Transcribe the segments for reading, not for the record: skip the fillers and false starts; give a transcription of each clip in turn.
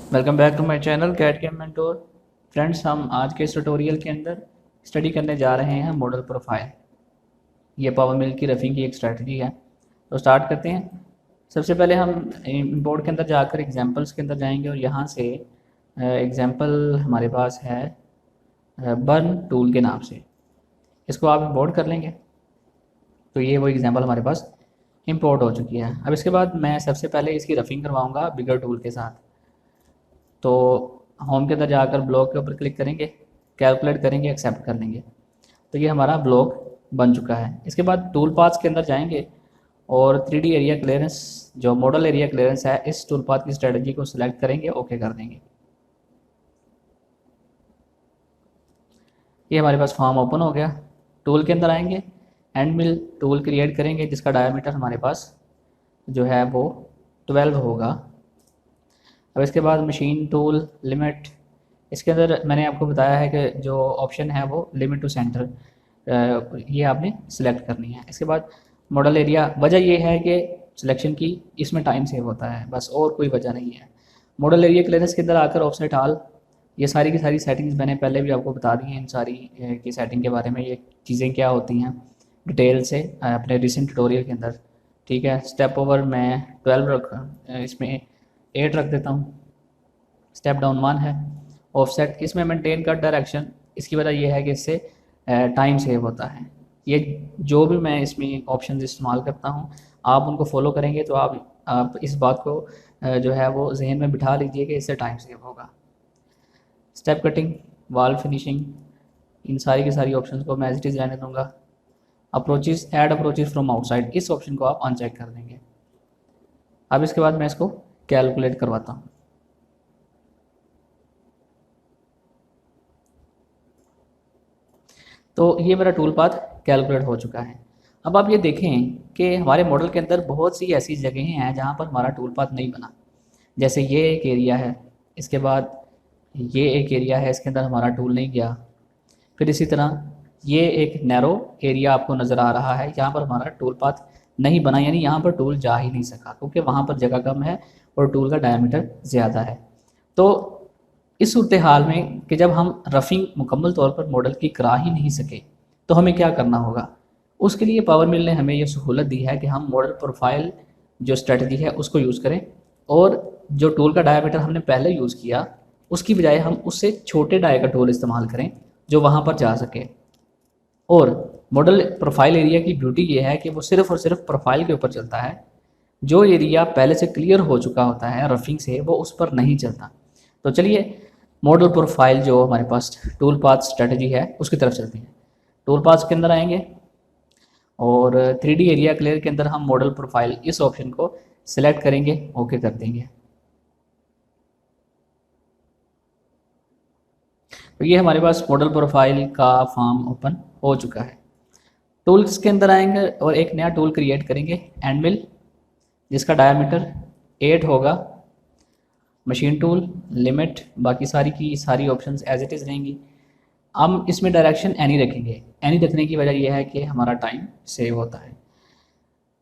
Welcome back to my channel cat game mentor. Friends, हम आज के इस ट्यूटोरियल के अंदर स्टडी करने जा रहे हैं मॉडल प्रोफाइल। ये पावर मिल की रफ़िंग की एक स्ट्रेटजी है। तो स्टार्ट करते हैं। सबसे पहले हम इंपोर्ट के अंदर जाकर एग्जांपल्स के अंदर जाएंगे और यहाँ से एग्जांपल हमारे पास है बर्न टूल के नाम से। इसको आप इंपोर्ट कर लेंगे तो ये वो एग्जांपल हमारे पास इंपोर्ट हो चुकी है। अब इसके बाद मैं सबसे पहले इसकी रफ़िंग करवाऊँगा बिगर टूल के साथ। तो होम के अंदर जाकर ब्लॉक के ऊपर क्लिक करेंगे, कैलकुलेट करेंगे, एक्सेप्ट कर लेंगे। तो ये हमारा ब्लॉक बन चुका है। इसके बाद टूल पाथ्स के अंदर जाएंगे और 3D एरिया क्लियरेंस, जो मॉडल एरिया क्लियरेंस है, इस टूल पाथ की स्ट्रेटजी को सिलेक्ट करेंगे, ओके कर देंगे। ये हमारे पास फॉर्म ओपन हो गया। टूल के अंदर आएंगे, एंड मिल टूल क्रिएट करेंगे जिसका डायमीटर हमारे पास जो है वो 12 होगा। अब इसके बाद मशीन टूल लिमिट, इसके अंदर मैंने आपको बताया है कि जो ऑप्शन है वो लिमिट टू सेंटर, ये आपने सिलेक्ट करनी है। इसके बाद मॉडल एरिया, वजह ये है कि सिलेक्शन की इसमें टाइम सेव होता है, बस और कोई वजह नहीं है। मॉडल एरिया क्लियरेंस के अंदर आकर ऑफसेट ऑल, ये सारी की सारी सेटिंग्स मैंने पहले भी आपको बता दी हैं। इन सारी की सेटिंग के बारे में, ये चीज़ें क्या होती हैं डिटेल से अपने रिसेंट ट्यूटोरियल के अंदर। ठीक है, स्टेप ओवर मैं 12 रख, इसमें 8 रख देता हूँ। स्टेप डाउन 1 है। ऑफसेट, इसमें मेंटेन का डायरेक्शन, इसकी वजह यह है कि इससे टाइम सेव होता है। ये जो भी मैं इसमें ऑप्शंस इस्तेमाल करता हूँ, आप उनको फॉलो करेंगे तो आप इस बात को जो है वो जहन में बिठा लीजिए कि इससे टाइम सेव होगा। स्टेप कटिंग, वॉल फिनिशिंग, इन सारी की सारी ऑप्शंस को मैं एज इट इज़ रहने दूँगा। Approaches, add approaches from outside, इस ऑप्शन को आप अनचेक कर देंगे। अब इसके बाद मैं इसको कैलकुलेट करवाता हूँ। तो ये मेरा टूल पाथ कैलकुलेट हो चुका है। अब आप ये देखें कि हमारे मॉडल के अंदर बहुत सी ऐसी जगहें हैं जहाँ पर हमारा टूल पाथ नहीं बना। जैसे ये एक एरिया है, इसके बाद ये एक एरिया है, इसके अंदर हमारा टूल नहीं गया। फिर इसी तरह ये एक नैरो एरिया आपको नज़र आ रहा है, यहाँ पर हमारा टूल पाथ नहीं बना, यानी यहाँ पर टूल जा ही नहीं सका क्योंकि वहाँ पर जगह कम है और टूल का डायमीटर ज़्यादा है। तो इस सूरत हाल में कि जब हम रफ़िंग मुकम्मल तौर पर मॉडल की करा ही नहीं सके तो हमें क्या करना होगा। उसके लिए पावर मिल ने हमें यह सहूलत दी है कि हम मॉडल प्रोफाइल जो स्ट्रेटजी है उसको यूज़ करें और जो टूल का डायमीटर हमने पहले यूज़ किया उसकी बजाय हम उससे छोटे डाय का टूल इस्तेमाल करें जो वहाँ पर जा सके। और मॉडल प्रोफाइल एरिया की ब्यूटी ये है कि वो सिर्फ़ और सिर्फ प्रोफाइल के ऊपर चलता है। जो एरिया पहले से क्लियर हो चुका होता है रफ़िंग से, वो उस पर नहीं चलता। तो चलिए मॉडल प्रोफाइल जो हमारे पास टूल पाथ स्ट्रेटजी है उसकी तरफ चलते हैं। टूल पाथ्स के अंदर आएंगे और 3D एरिया क्लियर के अंदर हम मॉडल प्रोफाइल इस ऑप्शन को सिलेक्ट करेंगे, ओके कर देंगे। तो ये हमारे पास मॉडल प्रोफाइल का फॉर्म ओपन हो चुका है। टूल्स के अंदर आएंगे और एक नया टूल क्रिएट करेंगे, एंड मिल, जिसका डायमीटर 8 होगा। मशीन टूल, लिमिट, बाकी सारी की सारी ऑप्शंस एज इट इज़ रहेंगी। हम इसमें डायरेक्शन एनी रखेंगे। एनी रखने की वजह यह है कि हमारा टाइम सेव होता है।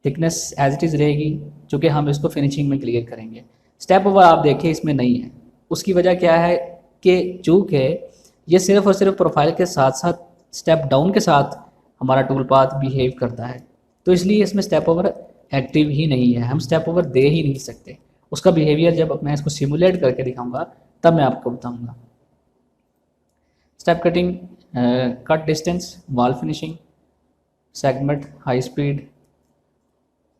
थिकनेस एज इट इज़ रहेगी चूँकि हम इसको फिनिशिंग में क्लियर करेंगे। स्टेप ओवर आप देखें इसमें नहीं है, उसकी वजह क्या है कि चूँकि ये सिर्फ और सिर्फ प्रोफाइल के साथ साथ स्टेप डाउन के साथ हमारा टूल पाथ बिहेव करता है, तो इसलिए इसमें स्टेप ओवर एक्टिव ही नहीं है। हम स्टेप ओवर दे ही नहीं सकते। उसका बिहेवियर जब मैं इसको सिमुलेट करके दिखाऊंगा तब मैं आपको बताऊंगा। Step cutting, cut distance, wall finishing, segment, high speed,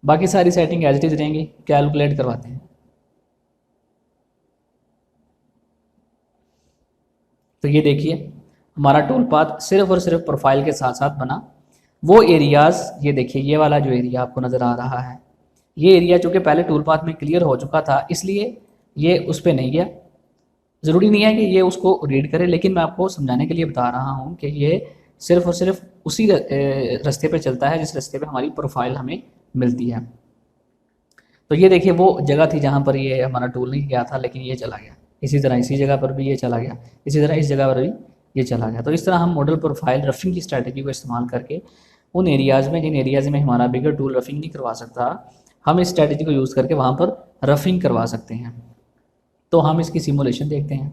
बाकी सारी सेटिंग एज इट इज़ रहेंगी। कैलकुलेट करवाते हैं। तो ये देखिए हमारा टूल पाथ सिर्फ और सिर्फ प्रोफाइल के साथ साथ बना। वो एरियाज़, ये देखिए ये वाला जो एरिया आपको नज़र आ रहा है, ये एरिया चूँकि पहले टूल पाथ में क्लियर हो चुका था इसलिए ये उस पर नहीं गया। ज़रूरी नहीं है कि ये उसको रीड करे, लेकिन मैं आपको समझाने के लिए बता रहा हूँ कि ये सिर्फ और सिर्फ उसी रास्ते पे चलता है जिस रास्ते पे हमारी प्रोफाइल हमें मिलती है। तो ये देखिए वो जगह थी जहाँ पर ये हमारा टूल नहीं गया था, लेकिन ये चला गया। इसी तरह इसी जगह पर भी ये चला गया, इसी तरह इस जगह पर भी ये चला गया। तो इस तरह हम मॉडल प्रोफाइल रफ़िंग की स्ट्रैटेजी को इस्तेमाल करके उन एरियाज़ में, जिन एरियाज़ में हमारा बिगर टूल रफ़िंग नहीं करवा सकता, हम इस स्ट्रैटेजी को यूज़ करके वहाँ पर रफ़िंग करवा सकते हैं। तो हम इसकी सिमुलेशन देखते हैं।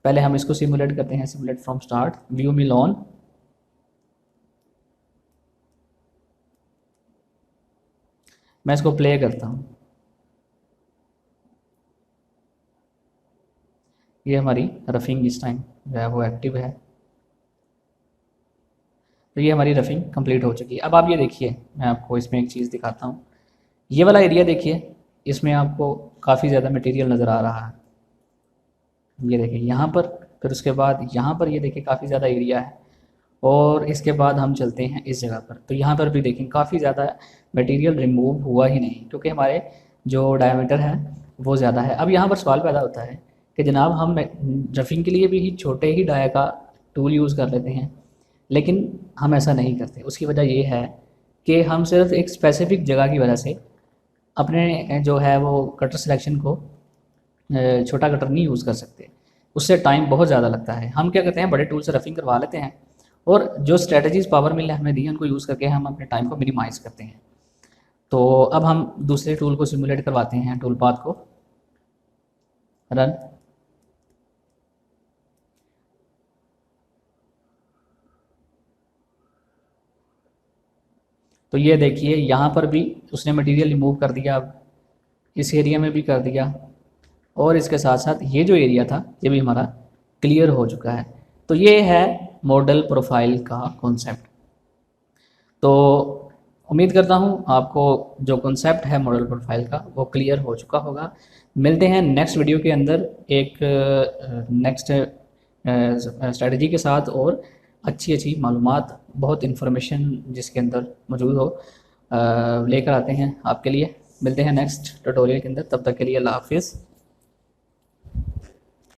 पहले हम इसको सिमुलेट करते हैं, simulate from start, view mill on. मैं इसको प्ले करता हूँ। ये हमारी रफिंग इस टाइम जो है वो एक्टिव है। तो ये हमारी रफिंग कंप्लीट हो चुकी है। अब आप ये देखिए, मैं आपको इसमें एक चीज़ दिखाता हूँ। ये वाला एरिया देखिए, इसमें आपको काफ़ी ज़्यादा मटेरियल नज़र आ रहा है। ये देखिए यहाँ पर, फिर उसके बाद यहाँ पर ये देखिए काफ़ी ज़्यादा एरिया है। और इसके बाद हम चलते हैं इस जगह पर, तो यहाँ पर भी देखें काफ़ी ज़्यादा मटेरियल रिमूव हुआ ही नहीं, क्योंकि हमारे जो डायमीटर है वो ज़्यादा है। अब यहाँ पर सवाल पैदा होता है कि जनाब हम रफिंग के लिए भी छोटे ही डाया का टूल यूज़ कर लेते हैं, लेकिन हम ऐसा नहीं करते। उसकी वजह ये है कि हम सिर्फ एक स्पेसिफिक जगह की वजह से अपने जो है वो कटर सिलेक्शन को छोटा कटर नहीं यूज़ कर सकते, उससे टाइम बहुत ज़्यादा लगता है। हम क्या करते हैं, बड़े टूल से रफिंग करवा लेते हैं और जो स्ट्रेटजीज़ पावर मिल ने हमें दी है उनको यूज़ करके हम अपने टाइम को मिनिमाइज़ करते हैं। तो अब हम दूसरे टूल को सिमुलेट करवाते हैं, टूल पाथ को रन। तो ये देखिए यहाँ पर भी उसने मटेरियल रिमूव कर दिया, अब इस एरिया में भी कर दिया, और इसके साथ साथ ये जो एरिया था ये भी हमारा क्लियर हो चुका है। तो ये है मॉडल प्रोफाइल का कॉन्सेप्ट। तो उम्मीद करता हूँ आपको जो कॉन्सेप्ट है मॉडल प्रोफाइल का वो क्लियर हो चुका होगा। मिलते हैं नेक्स्ट वीडियो के अंदर एक नेक्स्ट स्ट्रेटजी के साथ, और अच्छी अच्छी मालूमात, बहुत इन्फॉर्मेशन जिसके अंदर मौजूद हो लेकर आते हैं आपके लिए। मिलते हैं नेक्स्ट ट्यूटोरियल के अंदर, तब तक के लिए अल्लाह हाफिज़।